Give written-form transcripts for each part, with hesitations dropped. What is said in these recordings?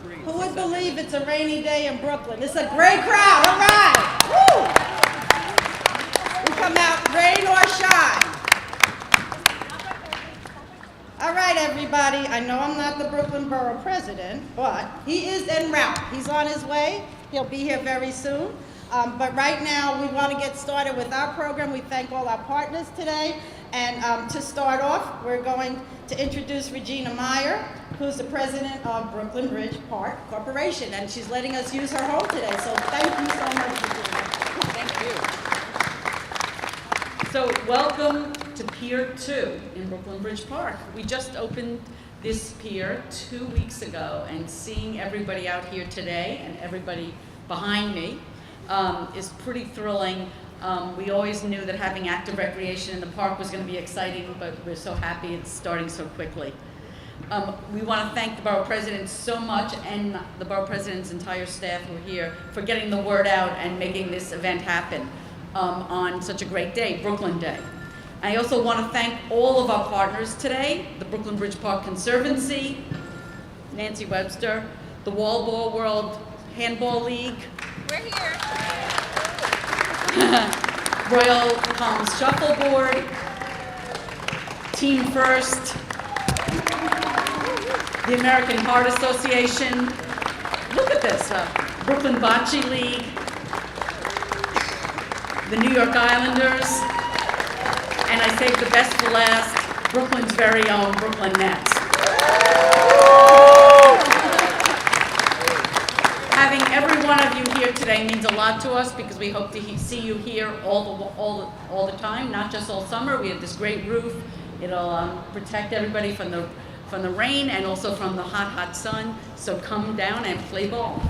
Who would believe it's a rainy day in Brooklyn? It's a great crowd, all right. Woo! We come out rain or shine. All right, everybody, I know I'm not the Brooklyn Borough President, but he is en route. He's on his way. He'll be here very soon. But right now, we want to get started with our program. We thank all our partners today. And to start off, we're going to introduce Regina Meyer, who's the president of Brooklyn Bridge Park Corporation, and she's letting us use her home today. So thank you so much, Regina. Thank you. So welcome to Pier 2 in Brooklyn Bridge Park. We just opened this pier 2 weeks ago, and seeing everybody out here today and everybody behind me is pretty thrilling. We always knew that having active recreation in the park was going to be exciting, but we're so happy it's starting so quickly. We want to thank the Borough President so much, and the Borough President's entire staff who are here, for getting the word out and making this event happen on such a great day, Brooklyn Day. I also want to thank all of our partners today, the Brooklyn Bridge Park Conservancy, Nancy Webster, the Wallball World Handball League, We're here. Royal Palms Shuffleboard, Team First, the American Heart Association, look at this, Brooklyn Bocce League, the New York Islanders, and I saved the best for last, Brooklyn's very own Brooklyn Nets. Having every one of you here today means a lot to us because we hope to see you here all the time, not just all summer. We have this great roof. It'll protect everybody from the rain and also from the hot, hot sun. So come down and play ball.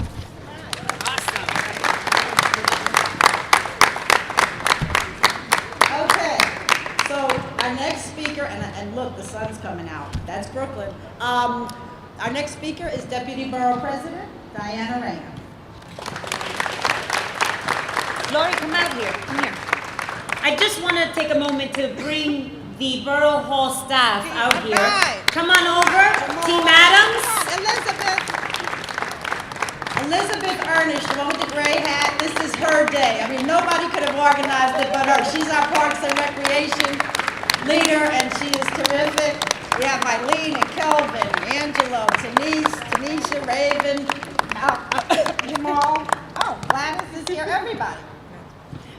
Awesome. Okay, so our next speaker, and look, the sun's coming out. That's Brooklyn. Our next speaker is Deputy Borough President Diana Rayner. Lori, come out here. Come here. I just want to take a moment to bring the Borough Hall staff out here. Right. Come on over. Team Adams. Elizabeth Ernest, the one with the gray hat, this is her day. I mean, nobody could have organized it but her. She's our Parks and Recreation leader, and she is terrific. We have Eileen and Kelvin, Angelo, Tanisha, Raven, Jamal. Oh, Gladys is here, everybody.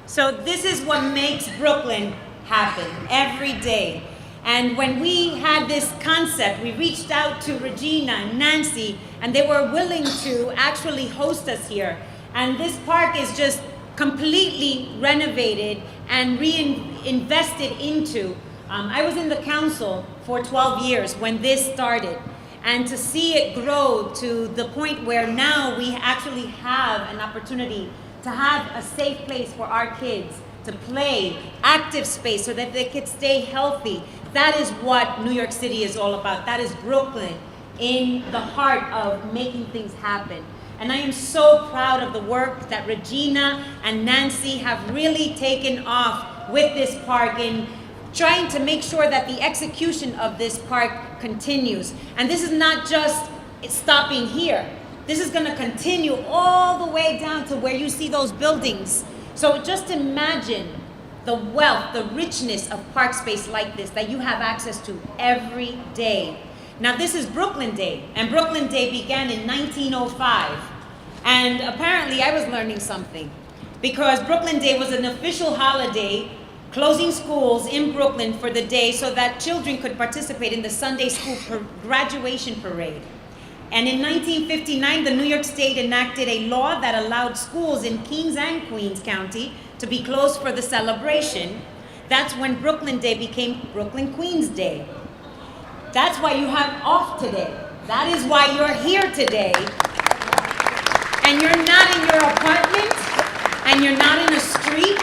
So this is what makes Brooklyn happen every day. And when we had this concept, we reached out to Regina and Nancy, and they were willing to actually host us here. And this park is just completely renovated and reinvested into. I was in the council for 12 years when this started. And to see it grow to the point where now we actually have an opportunity to have a safe place for our kids to play, active space so that they could stay healthy. That is what New York City is all about. That is Brooklyn in the heart of making things happen. And I am so proud of the work that Regina and Nancy have really taken off with this park in trying to make sure that the execution of this park continues. And this is not just stopping here. This is gonna continue all the way down to where you see those buildings. So just imagine the wealth, the richness of park space like this that you have access to every day. Now this is Brooklyn Day, and Brooklyn Day began in 1905. And apparently I was learning something because Brooklyn Day was an official holiday closing schools in Brooklyn for the day so that children could participate in the Sunday school graduation parade. And in 1959, the New York State enacted a law that allowed schools in Kings and Queens County to be closed for the celebration. That's when Brooklyn Day became Brooklyn Queens Day. That's why you have off today. That is why you're here today. And you're not in your apartment, and you're not in a street,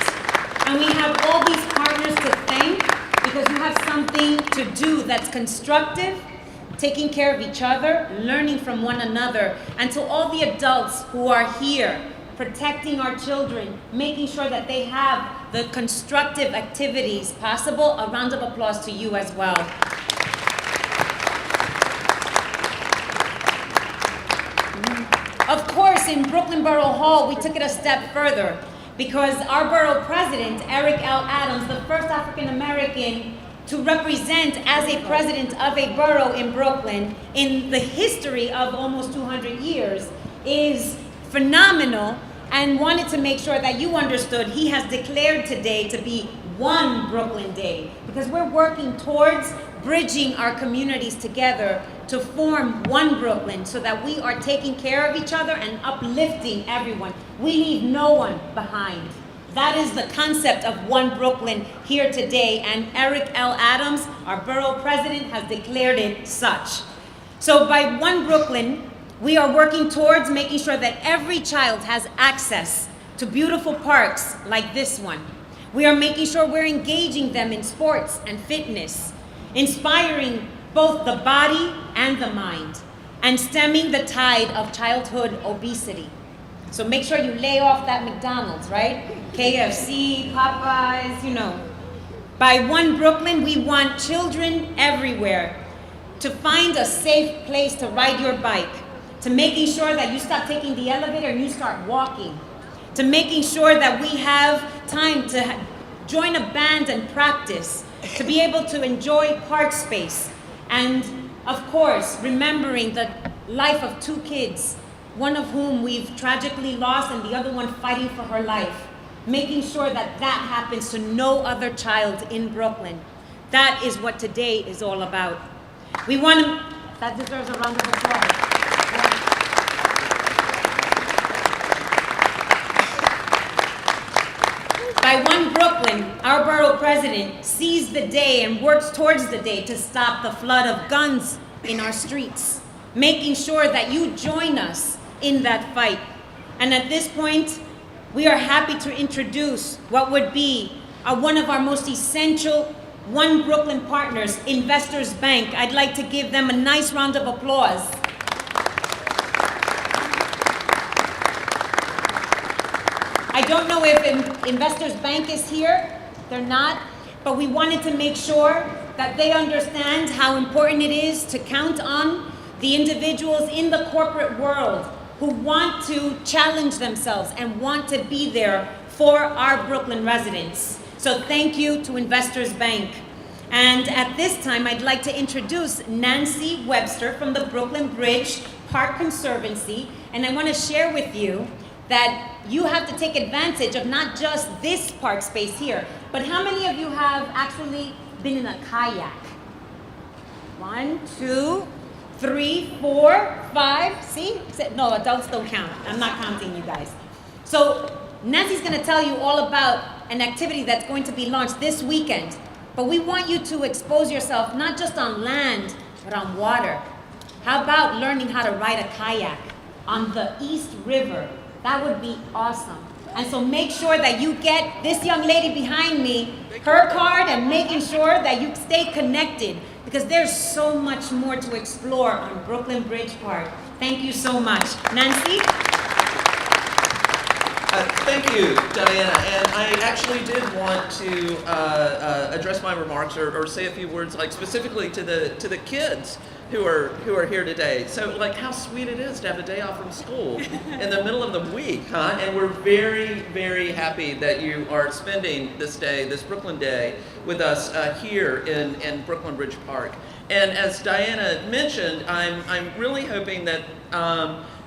and we have all these partners to thank because you have something to do that's constructive, taking care of each other, learning from one another, and to all the adults who are here, protecting our children, making sure that they have the constructive activities possible. A round of applause to you as well. of course, in Brooklyn Borough Hall, we took it a step further because our Borough President, Eric L. Adams, the first African American to represent as a president of a borough in Brooklyn in the history of almost 200 years, is phenomenal, and wanted to make sure that you understood he has declared today to be One Brooklyn Day, because we're working towards bridging our communities together to form one Brooklyn so that we are taking care of each other and uplifting everyone. We leave no one behind. That is the concept of One Brooklyn here today, and Eric L. Adams, our borough president, has declared it such. So by One Brooklyn, we are working towards making sure that every child has access to beautiful parks like this one. We are making sure we're engaging them in sports and fitness, inspiring both the body and the mind, and stemming the tide of childhood obesity. So make sure you lay off that McDonald's, right? KFC, Popeyes, you know. By One Brooklyn, we want children everywhere to find a safe place to ride your bike, to making sure that you stop taking the elevator and you start walking, to making sure that we have time to join a band and practice, to be able to enjoy park space, and of course, remembering the life of two kids, one of whom we've tragically lost and the other one fighting for her life, making sure that that happens to no other child in Brooklyn. That is what today is all about. We want to, that deserves a round of applause. By One Brooklyn, our borough president sees the day and works towards the day to stop the flood of guns in our streets, making sure that you join us in that fight. And at this point, we are happy to introduce what would be one of our most essential One Brooklyn partners, Investors Bank. I'd like to give them a nice round of applause. I don't know if Investors Bank is here, they're not, but we wanted to make sure that they understand how important it is to count on the individuals in the corporate world who want to challenge themselves and want to be there for our Brooklyn residents. So thank you to Investors Bank. And at this time, I'd like to introduce Nancy Webster from the Brooklyn Bridge Park Conservancy, and I want to share with you that you have to take advantage of not just this park space here, but how many of you have actually been in a kayak? 1, 2, 3, 4, 5, see? No, adults don't count. I'm not counting you guys. So Nancy's gonna tell you all about an activity that's going to be launched this weekend, but we want you to expose yourself not just on land, but on water. How about learning how to ride a kayak on the East River? That would be awesome. And so make sure that you get this young lady behind me, her card, and making sure that you stay connected, because there's so much more to explore on Brooklyn Bridge Park. Thank you so much. Nancy? Thank you, Diana. And I actually did want to address my remarks or say a few words, like specifically to the kids who are here today. So, like, how sweet it is to have a day off from school in the middle of the week, huh? And we're very, very happy that you are spending this day, this Brooklyn Day, with us here in Brooklyn Bridge Park. And as Diana mentioned, I'm really hoping that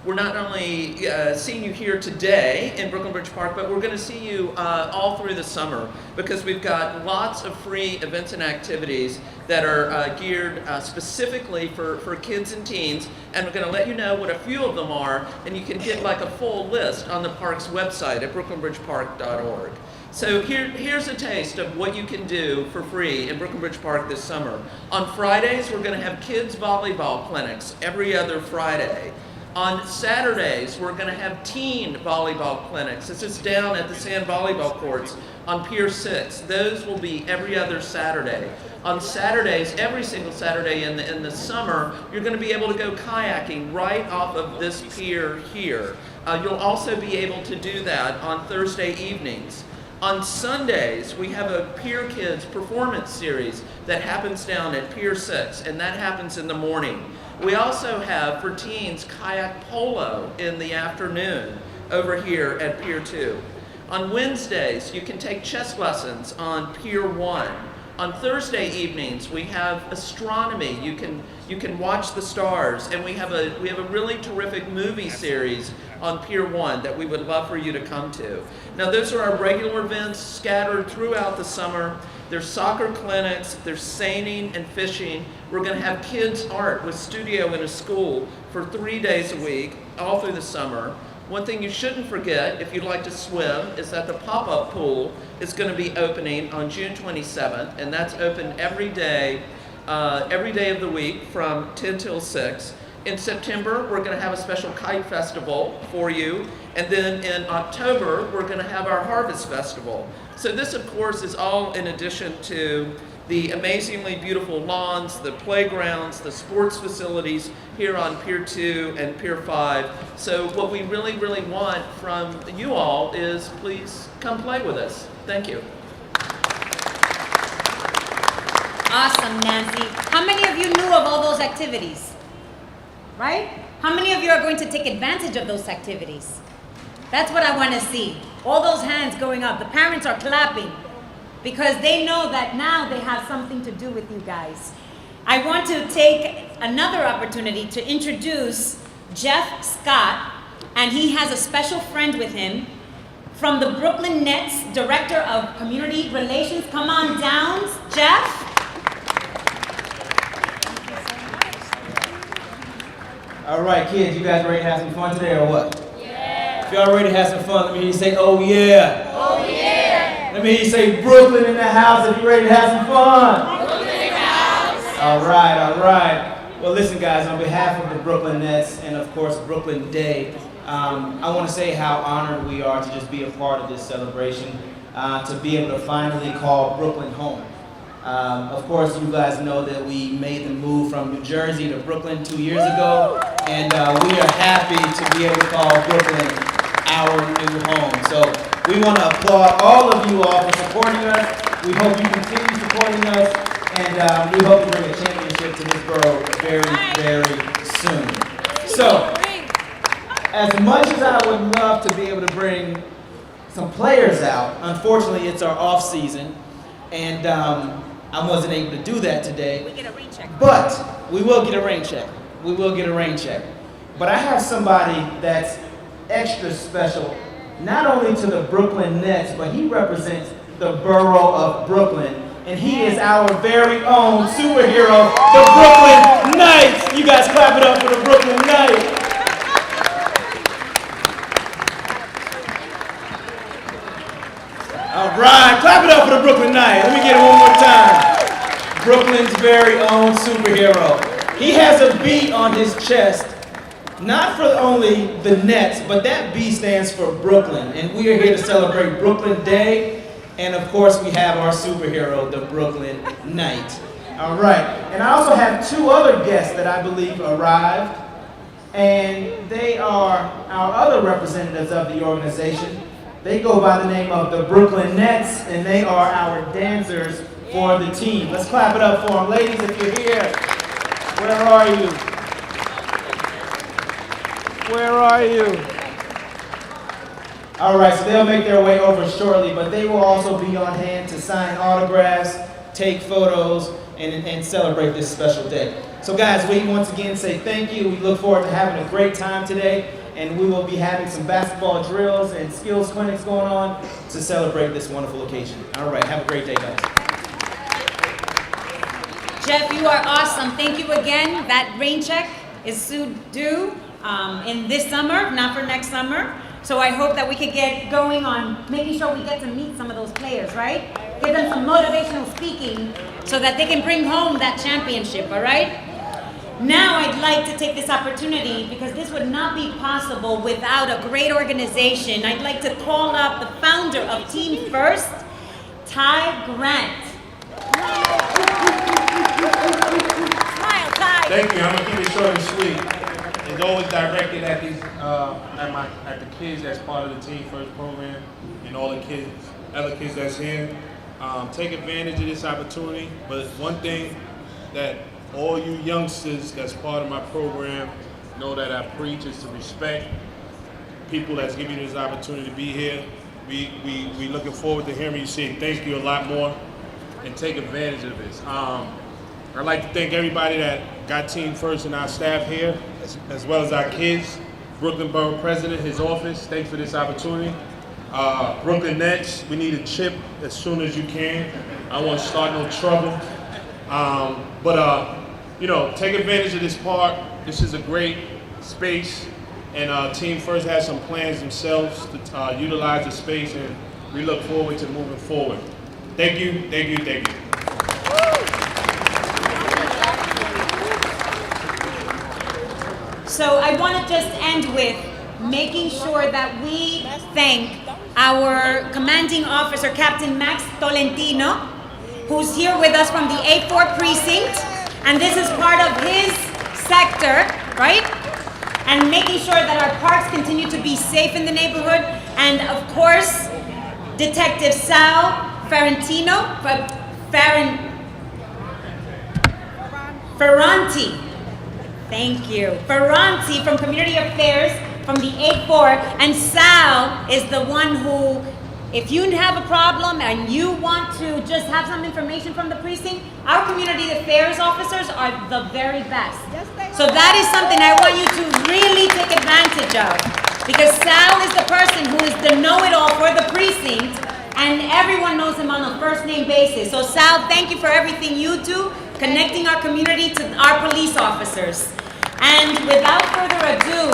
we're not only seeing you here today in Brooklyn Bridge Park, but we're going to see you all through the summer, because we've got lots of free events and activities that are geared specifically for kids and teens, and we're going to let you know what a few of them are, and you can get like a full list on the park's website at brooklynbridgepark.org. So here's a taste of what you can do for free in Brooklyn Bridge Park this summer. On Fridays, we're going to have kids volleyball clinics every other Friday. On Saturdays, we're going to have teen volleyball clinics. This is down at the sand volleyball courts on Pier 6. Those will be every other Saturday. On Saturdays, every single Saturday in the summer, you're going to be able to go kayaking right off of this pier here. You'll also be able to do that on Thursday evenings. On Sundays, we have a Pier Kids performance series that happens down at Pier 6, and that happens in the morning. We also have, for teens, kayak polo in the afternoon over here at Pier 2. On Wednesdays, you can take chess lessons on Pier 1. On Thursday evenings, we have astronomy. You can watch the stars, and we have a really terrific movie series on Pier 1 that we would love for you to come to. Now, those are our regular events scattered throughout the summer. There's soccer clinics, there's seining and fishing. We're going to have kids art with studio in a school for 3 days a week, all through the summer. One thing you shouldn't forget, if you'd like to swim, is that the pop-up pool is going to be opening on June 27th, and that's open every day of the week from 10 till 6. In September, we're going to have a special kite festival for you, and then in October, we're going to have our Harvest Festival. So this, of course, is all in addition to the amazingly beautiful lawns, the playgrounds, the sports facilities here on Pier 2 and Pier 5. So what we really, really want from you all is please come play with us. Thank you. Awesome, Nancy. How many of you knew of all those activities? Right? How many of you are going to take advantage of those activities? That's what I want to see. All those hands going up. The parents are clapping because they know that now they have something to do with you guys. I want to take another opportunity to introduce Jeff Scott, and he has a special friend with him from the Brooklyn Nets, Director of Community Relations. Come on down, Jeff. All right, kids, you guys ready to have some fun today or what? Yeah. If y'all ready to have some fun, let me hear you say, oh yeah. Oh yeah. Let me hear you say, Brooklyn in the house if you're ready to have some fun. Brooklyn in the house. All right. Well, listen, guys, on behalf of the Brooklyn Nets and, of course, Brooklyn Day, I want to say how honored we are to just be a part of this celebration, to be able to finally call Brooklyn home. Of course, you guys know that we made the move from New Jersey to Brooklyn 2 years ago, and we are happy to be able to call Brooklyn our new home. So we want to applaud all of you all for supporting us. We hope you continue supporting us, and we hope to bring a championship to this borough very, very soon. So, as much as I would love to be able to bring some players out, unfortunately it's our off season, and I wasn't able to do that today. We get a rain check. But we will get a rain check. We will get a rain check. But I have somebody that's extra special, not only to the Brooklyn Nets, but he represents the borough of Brooklyn. And he is our very own superhero, the Brooklyn Knights. You guys clap it up for the Brooklyn Knights. All right, clap it up for the Brooklyn Knights. Let me get it one more time. Brooklyn's very own superhero. He has a B on his chest, not for only the Nets, but that B stands for Brooklyn. And we are here to celebrate Brooklyn Day. And of course, we have our superhero, the Brooklyn Knight. All right, and I also have two other guests that I believe arrived. And they are our other representatives of the organization. They go by the name of the Brooklyn Nets, and they are our dancers for the team. Let's clap it up for them. Ladies, if you're here, where are you? Where are you? All right, so they'll make their way over shortly, but they will also be on hand to sign autographs, take photos, and celebrate this special day. So guys, we once again say thank you. We look forward to having a great time today. And we will be having some basketball drills and skills clinics going on to celebrate this wonderful occasion. All right, have a great day, guys. Jeff, you are awesome. Thank you again. That rain check is due in this summer, not for next summer. So I hope that we could get going on making sure we get to meet some of those players, right? Give them some motivational speaking so that they can bring home that championship, all right? Now I'd like to take this opportunity, because this would not be possible without a great organization. I'd like to call up the founder of Team First, Ty Grant. Smile, Ty. Thank you. I'm gonna keep it short and sweet. It's always directed at these, at the kids that's part of the Team First program, and all the kids, other kids that's here. Take advantage of this opportunity. But one thing that all you youngsters that's part of my program know that I preach is to respect people that's giving you this opportunity to be here. We looking forward to hearing you say thank you a lot more and take advantage of this. I'd like to thank everybody that got Team First and our staff here, as well as our kids. Brooklyn Borough President, his office, thanks for this opportunity. Brooklyn Nets, we need a chip as soon as you can. I don't want to start no trouble. Take advantage of this park. This is a great space, and Team First has some plans themselves to utilize the space, and we look forward to moving forward. Thank you, thank you, thank you. So I want to just end with making sure that we thank our commanding officer, Captain Max Tolentino, who's here with us from the A4 precinct, and this is part of his sector, right? And making sure that our parks continue to be safe in the neighborhood, and of course, Detective Sal Ferranti. Thank you. Ferranti from Community Affairs from the 8-4. And Sal is the one who, if you have a problem and you want to just have some information from the precinct, our Community Affairs officers are the very best. So that is something I want you to really take advantage of. Because Sal is the person who is the know-it-all for the precinct, and everyone knows him on a first-name basis. So Sal, thank you for everything you do, connecting our community to our police officers. And without further ado,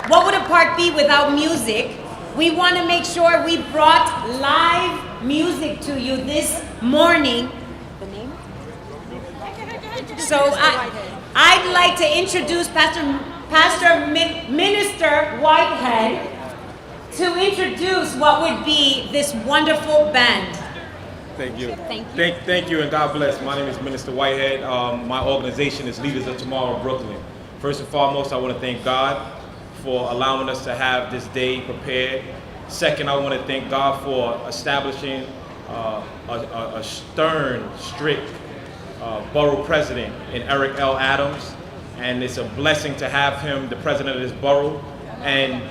what would a park be without music? We want to make sure we brought live music to you this morning. The name? So I'd like to introduce Minister Whitehead to introduce what would be this wonderful band. Thank you. Thank you, and God bless. My name is Minister Whitehead. My organization is Leaders of Tomorrow, Brooklyn. First and foremost, I want to thank God for allowing us to have this day prepared. Second, I want to thank God for establishing a stern, strict borough president in Eric L. Adams. And it's a blessing to have him the president of this borough. And,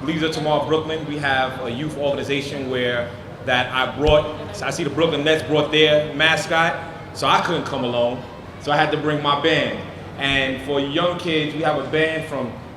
Leaders of Tomorrow, Brooklyn, we have a youth organization I see the Brooklyn Nets brought their mascot, so I couldn't come alone. So I had to bring my band. And for young kids, we have a band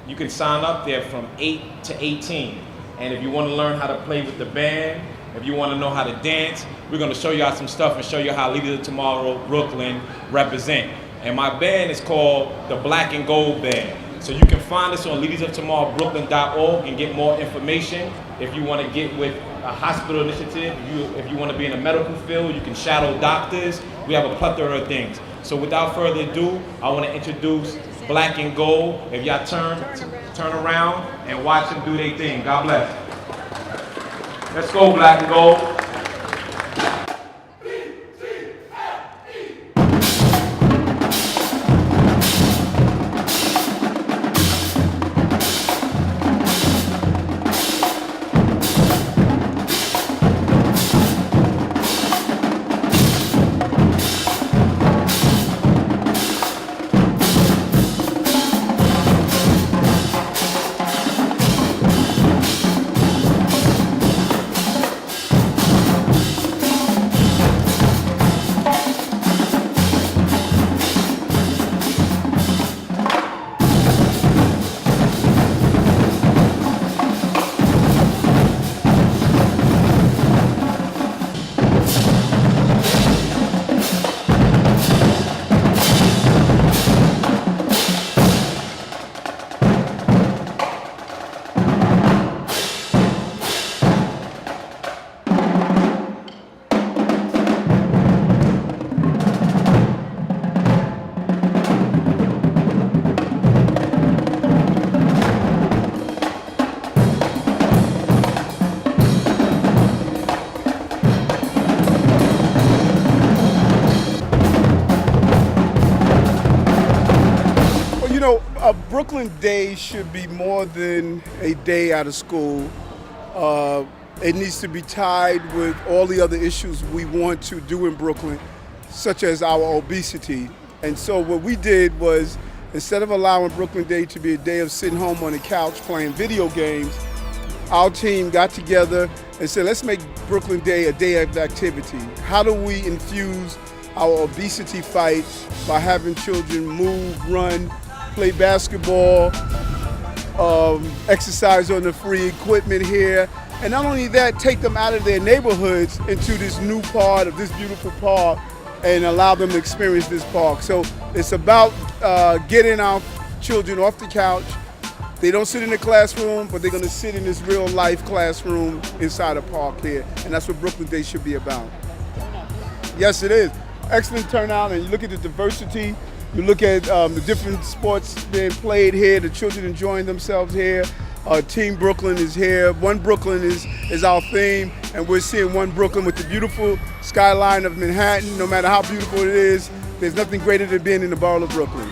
you can sign up there from 8 to 18. And if you want to learn how to play with the band, if you want to know how to dance, we're going to show y'all some stuff and show you how Leaders of Tomorrow, Brooklyn represent. And my band is called the Black and Gold Band. So you can find us on leadersoftomorrowbrooklyn.org and get more information. If you want to get with a hospital initiative, if you want to be in the medical field, you can shadow doctors. We have a plethora of things. So without further ado, I want to introduce Black and Gold. If y'all turn around and watch them do their thing. God bless. Let's go, Black and Gold. Brooklyn Day should be more than a day out of school. It needs to be tied with all the other issues we want to do in Brooklyn, such as our obesity And so what we did was, instead of allowing Brooklyn Day to be a day of sitting home on the couch playing video games, our team got together and said, let's make Brooklyn Day a day of activity. How do we infuse our obesity fight by having children move, run, play basketball, exercise on the free equipment here, and not only that, take them out of their neighborhoods into this new part of this beautiful park and allow them to experience this park. So it's about getting our children off the couch. They don't sit in the classroom, but they're gonna sit in this real life classroom inside a park here, and that's what Brooklyn Day should be about. Yes, it is. Excellent turnout, and you look at the diversity, you look at the different sports being played here, the children enjoying themselves here. Team Brooklyn is here. One Brooklyn is our theme, and we're seeing one Brooklyn with the beautiful skyline of Manhattan. No matter how beautiful it is, there's nothing greater than being in the borough of Brooklyn.